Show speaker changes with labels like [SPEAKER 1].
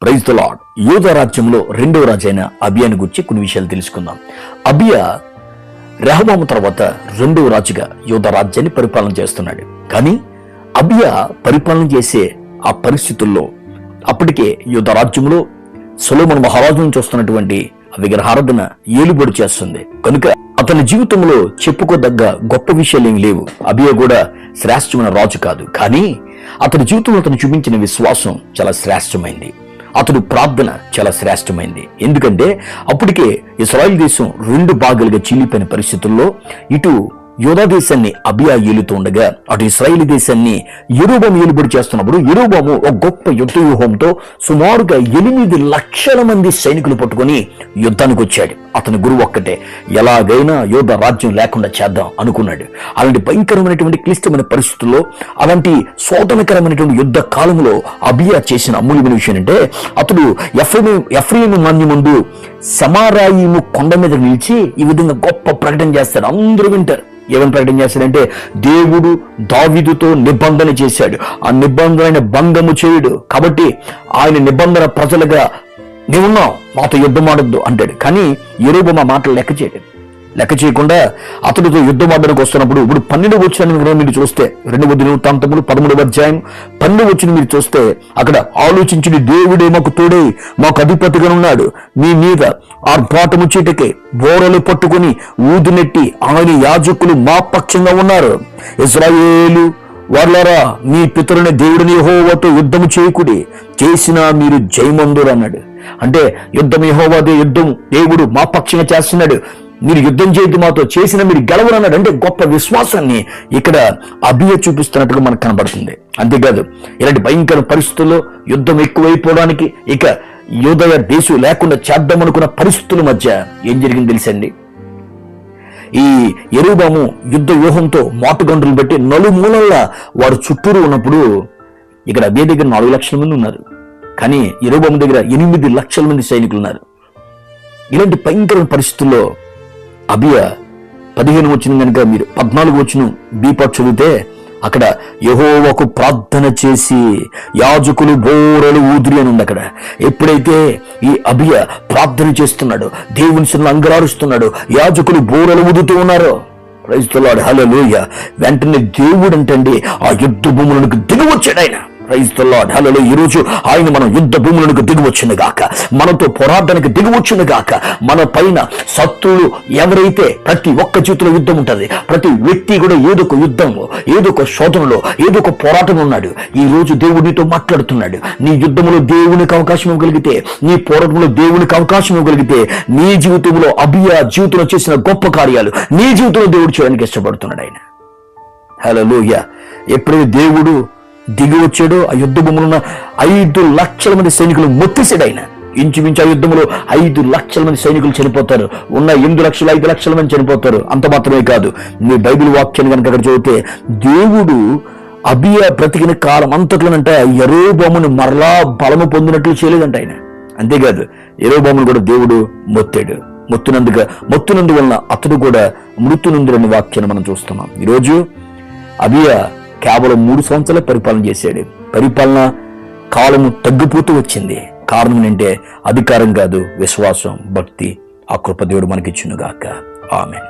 [SPEAKER 1] Praise the lord. యూదా రాజ్యంలో రెండవ రాజైన అబియాను గురించి కొన్ని విషయాలు తెలుసుకుందాం. అబియా రెహబాము తర్వాత రెండవ రాజుగా యూదా రాజ్యాన్ని పరిపాలన చేస్తున్నాడు. కానీ అబియా పరిపాలన చేసే ఆ పరిస్థితుల్లో అప్పటికే యూదా రాజ్యంలో సొలొమోను మహారాజు నుంచి వస్తున్నటువంటి విగ్రహారాధన ఏలుబడి చేస్తుంది. కనుక అతని జీవితంలో చెప్పుకోదగ్గ గొప్ప విషయాలు ఏమి లేవు. అబియా కూడా శ్రేష్టమైన రాజు కాదు, కానీ అతని జీవితంలో అతను చూపించిన విశ్వాసం చాలా శ్రేష్టమైంది. అతడు ప్రార్థన చాలా శ్రేష్టమైంది. ఎందుకంటే అప్పటికే ఇశ్రాయేలు దేశం రెండు భాగాలుగా చీలిపోయిన పరిస్థితుల్లో ఇటు యూదా దేశాన్ని అబియా ఏలుతూ ఉండగా అటు ఇశ్రాయేలు దేశాన్ని యెరోబాము ఏలుబడి చేస్తున్నప్పుడు యెరోబాము ఒక గొప్ప యుద్ధ వ్యూహంతో సుమారుగా 8 లక్షల మంది సైనికులు పట్టుకొని యుద్ధానికి వచ్చాడు. అతని గురువు ఒక్కటే, ఎలాగైనా యూదా రాజ్యం లేకుండా చేద్దాం అనుకున్నాడు. అలాంటి భయంకరమైనటువంటి క్లిష్టమైన పరిస్థితుల్లో, అలాంటి శోధనకరమైనటువంటి యుద్ధ కాలంలో అబియా చేసిన అమూల్యమైన విషయం అంటే, అతడు ఎఫ్రాయిము మాన్యం ముందు సమారాయిము కొండ మీద నిలిచి ఈ విధంగా గొప్ప ప్రకటన చేస్తాడు. అందరూ వింటారు. ఏమని ప్రకటన చేశాడంటే, దేవుడు దావీదుతో నిబంధన చేశాడు, ఆ నిబంధన భంగము చేయుడు, కాబట్టి ఆయన నిబంధన ప్రజలుగా నీవున్నావు, మాతో యుద్ధం ఆడొద్దు అంటాడు. కానీ యెరోబాము ఆ మాటలు లెక్క చేయకుండా అతడితో యుద్ధం ఆడడానికి వస్తున్నప్పుడు ఇప్పుడు 12వ వచనాన్ని మీరు చూస్తే 2వ దినవృత్తాంతములు 13వ అధ్యాయం 12వ వచనం మీరు చూస్తే అక్కడ ఆలోచించి దేవుడే మాకు తోడై మాకు అధిపతిగా ఉన్నాడు, మీ మీద ఆర్భాటము చీటకే బోరలు పట్టుకుని ఊదినెట్టి ఆయన యాజకులు మా పక్షంగా ఉన్నారు. ఇశ్రాయేలు వార్లారా, మీ పితరుని దేవుడిని యెహోవాతో యుద్ధము చేయకుడి, చేసినా మీరు జయమందురు అన్నాడు. అంటే యుద్ధం యెహోవాదే, యుద్ధం దేవుడు మా పక్షంగా చేస్తున్నాడు, మీరు యుద్ధం చేయద్దు, మాతో చేసిన మీరు గెలవరు అన్నాడు. అంటే గొప్ప విశ్వాసాన్ని ఇక్కడ అబియా చూపిస్తున్నట్టుగా మనకు కనబడుతుంది. అంతేకాదు, ఇలాంటి భయంకర పరిస్థితుల్లో యుద్ధం ఎక్కువైపోవడానికి, ఇక యూదయ దేశం లేకుండా చేద్దాం అనుకున్న పరిస్థితుల మధ్య ఏం జరిగింది తెలుసండి. ఈ యెరోబాము యుద్ధ వ్యూహంతో మాటుగండ్రులు పెట్టి నలుమూలల్లా వారు చుట్టూరు ఉన్నప్పుడు ఇక్కడ అబియా దగ్గర 4 లక్షల మంది ఉన్నారు, కానీ యెరోబాము దగ్గర 8 లక్షల మంది సైనికులు ఉన్నారు. ఇలాంటి భయంకర పరిస్థితుల్లో అబియా 15 వచనం కనుక మీరు 14 వచనం బీపా చదివితే అక్కడ యెహోవాకు ప్రార్థన చేసి యాజకులు బోరలు ఊదిరి అని ఉంది. అక్కడ ఎప్పుడైతే ఈ అబియా ప్రార్థన చేస్తున్నాడు, దేవుని సన్నిధిలో అంగలారుస్తున్నాడు, యాజకులు బోరలు ఊదుతూ ఉన్నారు. ప్రైజ్ ది లార్డ్, హల్లెలూయా. వెంటనే దేవుడు అంటండి ఆ యుద్ధ భూములకు దిగివచ్చాడు ఆయన. ప్రైజ్ ది లార్డ్, హల్లెలూయా. ఈ రోజు ఆయన మన యుద్ధ భూములకు దిగివచ్చును గాక, మనతో పోరాటానికి దిగివచ్చును గాక. మన పైన శత్రువులు ఎవరైతే, ప్రతి ఒక్క చేతిలో యుద్ధం ఉంటుంది. ప్రతి వ్యక్తి కూడా ఏదో ఒక యుద్ధంలో, ఏదో ఒక శోధనలో, ఏదో ఒక పోరాటం ఉన్నాడు. ఈ రోజు దేవుడు నీతో మాట్లాడుతున్నాడు. నీ యుద్ధంలో దేవునికి అవకాశం ఇవ్వగలిగితే, నీ పోరాటంలో దేవునికి అవకాశం ఇవ్వగలిగితే, నీ జీవితంలో అబియా జీవితంలో చేసిన గొప్ప కార్యాలు నీ జీవితంలో దేవుడు చేయడానికి ఇష్టపడుతున్నాడు ఆయన. హల్లెలూయా. ఎప్పుడైతే దేవుడు దిగి వచ్చాడో ఆ యుద్ధ భూములు ఉన్న 5 లక్షల మంది సైనికులు మొత్తేసాడు ఆయన. ఇంచుమించు ఆ యుద్ధంలో 5 లక్షల మంది సైనికులు చనిపోతారు. ఉన్న 8 లక్షలు 5 లక్షల మంది చనిపోతారు. అంత మాత్రమే కాదు, మీ బైబిల్ వాక్యాన్ని కనుక అక్కడ చదివితే దేవుడు అబియా బ్రతికిన కాలం అంతట్లోనంటే యెరోబామును మరలా బలము పొందినట్లు చేయలేదంట ఆయన. అంతేకాదు, యెరోబామును కూడా దేవుడు మొత్తినందువలన అతడు కూడా మృత్యు నొందిరని వాక్యాన్ని మనం చూస్తున్నాం. ఈరోజు అబియా కేవలం 3 సంవత్సరాలు పరిపాలన చేశాడు. పరిపాలన కాలము తగ్గిపోతూ వచ్చింది. కారణం ఏంటంటే అధికారం కాదు, విశ్వాసం, భక్తి. ఆ కృప దేవుడు మనకిచ్చును గాక. ఆమేన్.